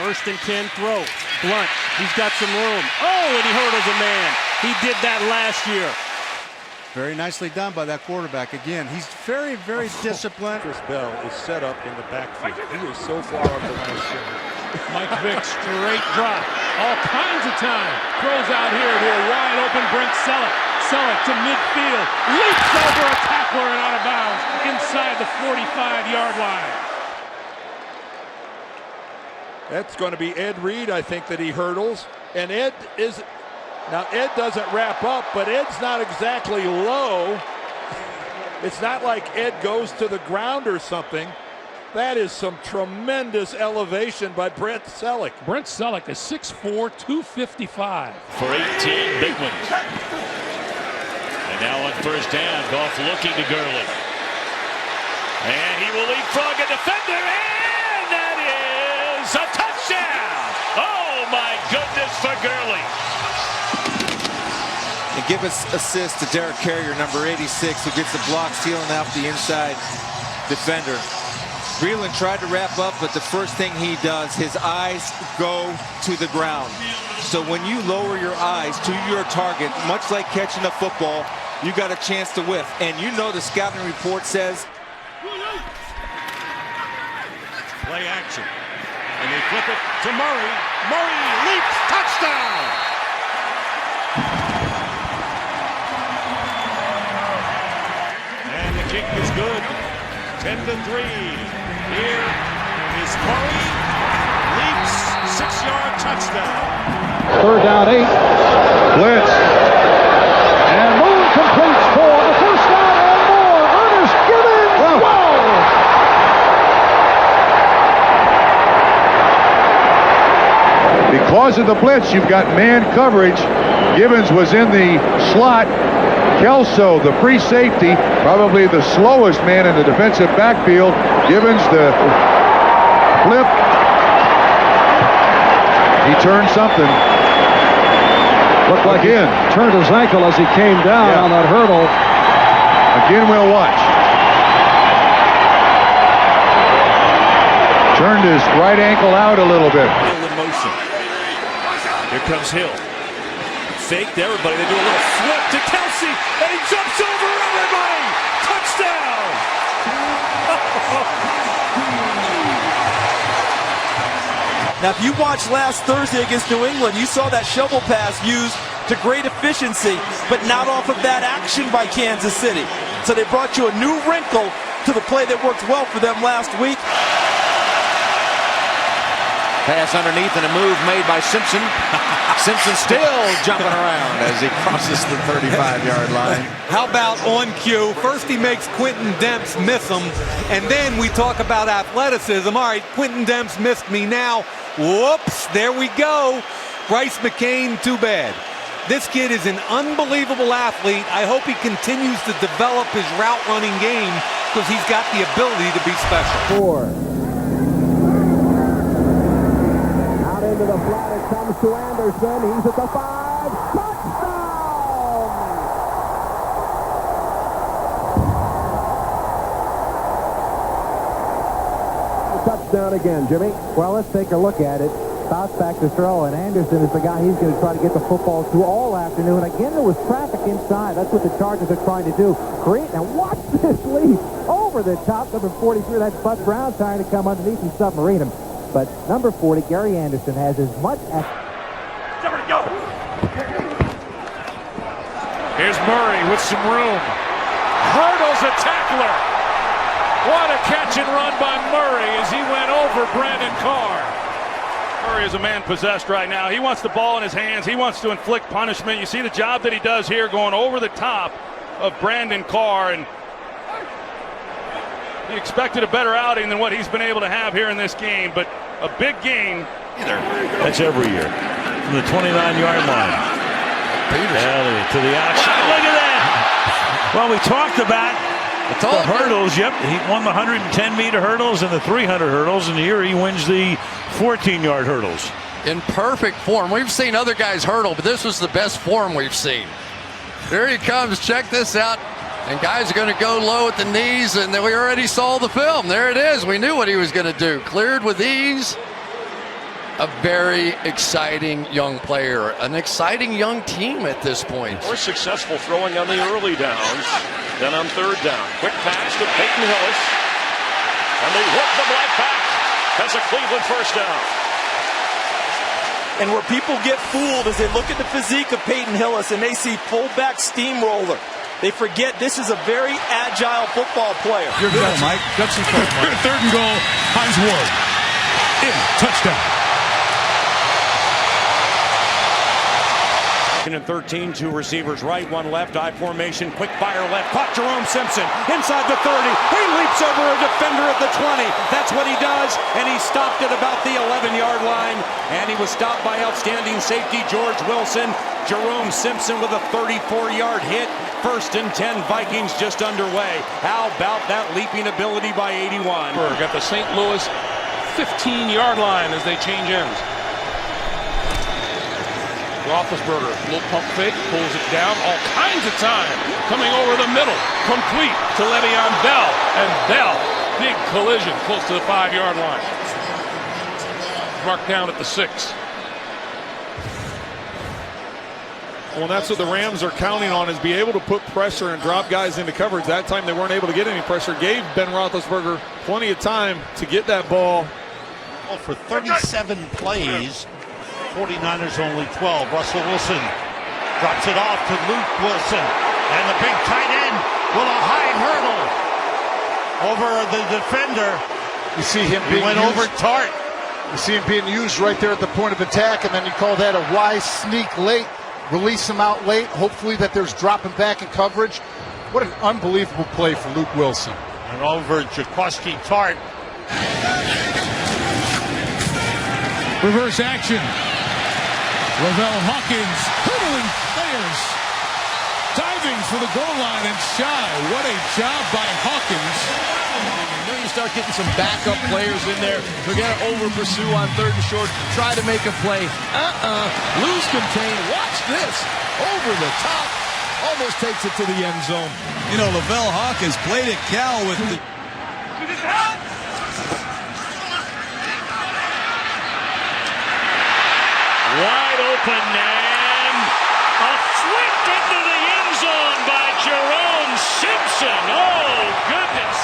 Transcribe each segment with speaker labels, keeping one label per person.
Speaker 1: First and 10 throw. Blunt. He's got some room. Oh, and he hurdles a man. He did that last year.
Speaker 2: Very nicely done by that quarterback. Again, he's very, very disciplined.
Speaker 3: Chris Bell is set up in the backfield. He is so far up the line of scrimmage.
Speaker 4: Mike Vick, straight drop. All kinds of time. Throws out here to a wide open Brent Selleck. Selleck to midfield. Leaps over a tackler and out of bounds inside the 45-yard line.
Speaker 3: That's going to be Ed Reed, I think, that he hurdles. And Ed doesn't wrap up, but Ed's not exactly low. It's not like Ed goes to the ground or something. That is some tremendous elevation by Brent Selleck.
Speaker 4: Brent Selleck is 6'4", 255.
Speaker 5: For 18, big one. And now on first down, Goff looking to Gurley. And he will leapfrog a defender, and that is a touchdown! Oh my goodness for Gurley.
Speaker 6: And give us assist to Derek Carrier, number 86, who gets the block, sealing out the inside defender. Breeland tried to wrap up, but the first thing he does, his eyes go to the ground. So when you lower your eyes to your target, much like catching a football, you got a chance to whiff. And you know the scouting report says.
Speaker 1: Play action. And they flip it to Murray. Murray leaps. Touchdown! And the kick is good. 10-3. Here is Murray. Leaps. 6-yard touchdown.
Speaker 7: Third down 8. Blitz. And Moon completes for the first down and more. Ernest Gibbons. Whoa! Because of the blitz, you've got man coverage. Gibbons was in the slot. Kelso, the free safety, probably the slowest man in the defensive backfield. Gibbons, the flip. He turned something. Looked like he turned his ankle as he came down on that hurdle. Again, we'll watch. Turned his right ankle out a little bit.
Speaker 5: Hill in motion. Here comes Hill. Faked everybody. They do a little flip to Kelsey, and he jumps over everybody. Touchdown!
Speaker 8: Now, if you watched last Thursday against New England, you saw that shovel pass used to great efficiency, but not off of that action by Kansas City. So they brought you a new wrinkle to the play that worked well for them last week.
Speaker 6: Pass underneath and a move made by Simpson. Simpson still jumping around as he crosses the 35-yard line.
Speaker 9: How about on cue? First he makes Quentin Demps miss him, and then we talk about athleticism. All right, Quentin Demps missed me now. Whoops, there we go. Bryce McCain, too bad. This kid is an unbelievable athlete. I hope he continues to develop his route running game because he's got the ability to be special.
Speaker 7: 4. Into the flat, it comes to Anderson. He's at the 5. Touchdown! Touchdown again, Jimmy.
Speaker 10: Well, let's take a look at it. Bounce back to throw, and Anderson is the guy he's going to try to get the football to all afternoon. Again, there was traffic inside. That's what the Chargers are trying to do. Great. Now watch this leap over the top. Number 43, that's Bud Brown trying to come underneath and submarine him. But number 40, Gary Anderson, has as much as...
Speaker 5: Somebody go! Here's Murray with some room. Hurdles a tackler. What a catch and run by Murray as he went over Brandon Carr. Murray is a man possessed right now. He wants the ball in his hands. He wants to inflict punishment. You see the job that he does here going over the top of Brandon Carr, and he expected a better outing than what he's been able to have here in this game, but a big game.
Speaker 11: That's every year. From the 29-yard line. Elliott to the outside. Look at that. Well, we talked about the hurdles. Yep, he won the 110-meter hurdles and the 300 hurdles, and here he wins the 14-yard hurdles.
Speaker 12: In perfect form. We've seen other guys hurdle, but this was the best form we've seen. There he comes. Check this out. And guys are going to go low at the knees, and we already saw the film. There it is. We knew what he was going to do. Cleared with ease. a very exciting young player, an exciting young team at this point.
Speaker 1: More successful throwing on the early downs than on third down. Quick pass to Peyton Hillis. And they work them right back. That's a Cleveland first down.
Speaker 8: And where people get fooled is they look at the physique of Peyton Hillis and they see fullback steamroller. They forget this is a very agile football player.
Speaker 13: You're good, Mike. That's some fun, Mike. Third and goal. Hines Ward. In. Touchdown.
Speaker 1: And 13, two receivers right, one left, I formation, quick fire left, caught Jerome Simpson inside the 30. He leaps over a defender at the 20. That's what he does, and he stopped at about the 11-yard line, and he was stopped by outstanding safety George Wilson. Jerome Simpson with a 34-yard hit. 1st and 10, Vikings just underway. How about that leaping ability by 81?
Speaker 4: Got the St. Louis 15-yard line as they change ends. Roethlisberger, little pump fake, pulls it down, all kinds of time, coming over the middle, complete to Le'Veon Bell, and Bell, big collision close to the 5-yard line. Marked down at the 6.
Speaker 3: Well, that's what the Rams are counting on, is be able to put pressure and drop guys into coverage. That time they weren't able to get any pressure. Gave Ben Roethlisberger plenty of time to get that ball.
Speaker 14: Well, for 37 plays, 49ers only 12. Russell Wilson drops it off to Luke Wilson. And the big tight end with a high hurdle over the defender.
Speaker 7: You see him being
Speaker 14: went
Speaker 7: used,
Speaker 14: over Tart.
Speaker 7: You see him being used right there at the point of attack, and then you call that a wise sneak late. Release him out late. Hopefully that there's dropping back in coverage. What an unbelievable play for Luke Wilson.
Speaker 14: And over Jaquiski Tart.
Speaker 13: Reverse action. Lavelle Hawkins hurdling players. Diving for the goal line and shy. What a job by Hawkins.
Speaker 8: You start getting some backup players in there. They're going to over pursue on 3rd and short. Try to make a play. Lose contain. Watch this. Over the top. Almost takes it to the end zone.
Speaker 13: You know, Lavelle Hawkins played at Cal with the...
Speaker 1: Wide open and a flick into the end zone by Jerome Simpson. Oh, goodness.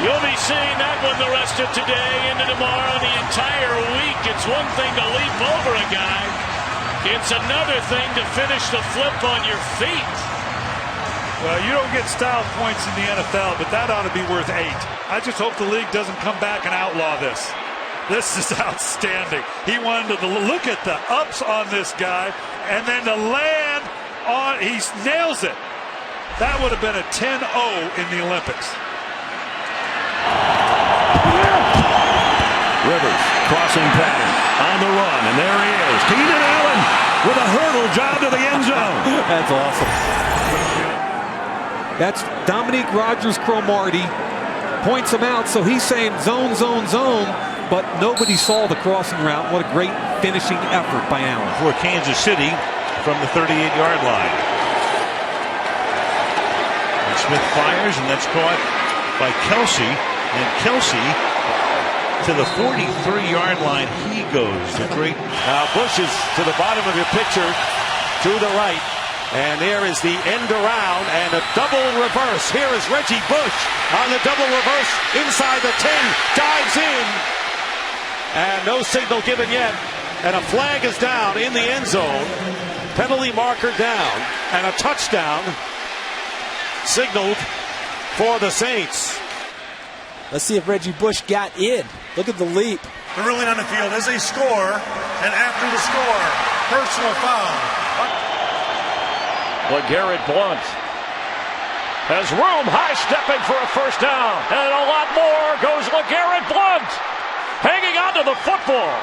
Speaker 1: You'll be seeing that one the rest of today, into tomorrow, the entire week. It's one thing to leap over a guy. It's another thing to finish the flip on your feet.
Speaker 15: Well, you don't get style points in the NFL, but that ought to be worth 8. I just hope the league doesn't come back and outlaw this. This is outstanding. He wanted to look at the ups on this guy, and then to land on, he nails it. That would have been a 10-0 in the Olympics.
Speaker 11: Rivers, crossing pattern, on the run, and there he is. Keenan Allen with a hurdle job to the end zone.
Speaker 9: That's awesome. That's Dominique Rodgers-Cromartie. Points him out, so he's saying zone, zone, zone, but nobody saw the crossing route. What a great finishing effort by Allen.
Speaker 14: For Kansas City from the 38-yard line. And Smith fires, and that's caught by Kelsey. And Kelsey to the 43-yard line. He goes. A great.
Speaker 1: Now Bush is to the bottom of your picture, to the right. And there is the end around and a double reverse. Here is Reggie Bush on the double reverse inside the 10. Dives in. And no signal given yet. And a flag is down in the end zone. Penalty marker down. And a touchdown signaled for the Saints.
Speaker 8: Let's see if Reggie Bush got in. Look at the leap.
Speaker 15: They're ruling on the field as they score, and after the score, personal foul.
Speaker 1: LeGarrette Blount has room, high stepping for a first down, and a lot more goes LeGarrette Blount, hanging onto the football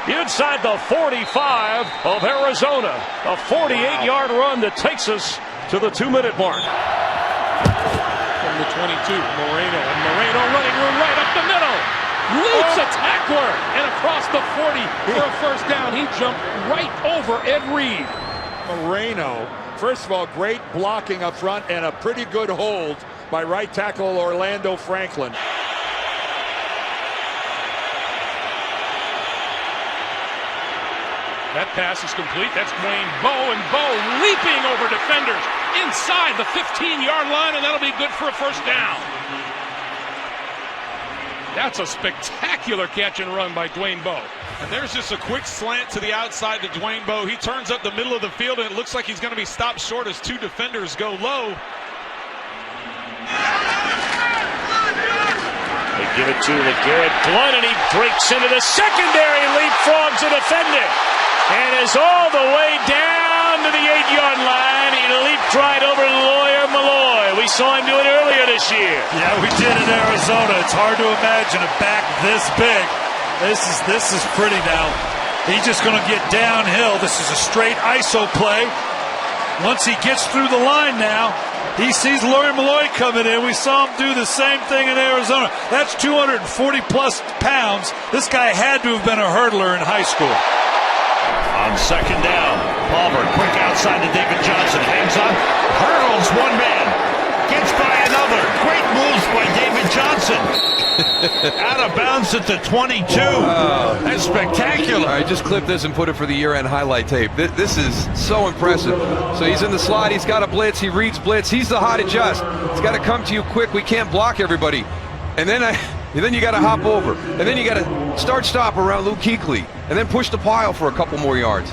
Speaker 1: inside the 45 of Arizona. A 48-yard run that takes us to the 2-minute mark.
Speaker 4: From the 22, Moreno, and Moreno running room right up the middle. Leaps a tackler and across the 40 for a first down. He jumped right over Ed Reed.
Speaker 3: Moreno. First of all, great blocking up front and a pretty good hold by right tackle Orlando Franklin.
Speaker 4: That pass is complete. That's Dwayne Bowe, and Bowe leaping over defenders inside the 15-yard line, and that'll be good for a first down. That's a spectacular catch and run by Dwayne Bowe.
Speaker 5: And there's just a quick slant to the outside to Dwayne Bowe. He turns up the middle of the field, and it looks like he's going to be stopped short as two defenders go low.
Speaker 11: They give it to LeGarrette Blount, and he breaks into the secondary, leapfrogs a defender, and is all the way down to the 8-yard line. He leaped right over Lawyer Milloy. We saw him do it earlier this year.
Speaker 15: Yeah, we did in Arizona. It's hard to imagine a back this big. This is pretty now. He's just going to get downhill. This is a straight ISO play. Once he gets through the line now, he sees Lawyer Milloy coming in. We saw him do the same thing in Arizona. That's 240-plus pounds. This guy had to have been a hurdler in high school.
Speaker 11: On second down, Palmer, quick outside to David Johnson, hangs on, hurdles one man, gets by another. Great moves by David Johnson. Out of bounds at the 22. That's spectacular.
Speaker 16: All right, just clip this and put it for the year-end highlight tape. This is so impressive. So he's in the slot. He's got a blitz. He reads blitz. He's the hot adjust. It's got to come to you quick. We can't block everybody. And then you got to hop over. And then you got to start-stop around Luke Kuechly. And then push the pile for a couple more yards.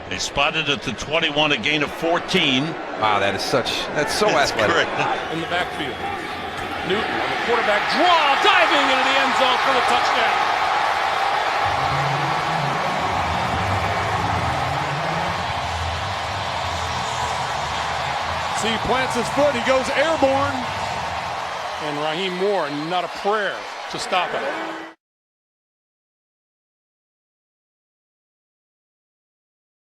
Speaker 11: They spotted at the 21, a gain of 14.
Speaker 16: Wow, that's so athletic.
Speaker 4: Correct. In the backfield. Newton on the quarterback draw, diving into the end zone for the touchdown.
Speaker 3: See, plants his foot, he goes airborne.
Speaker 4: And Raheem Moore, not a prayer to stop it.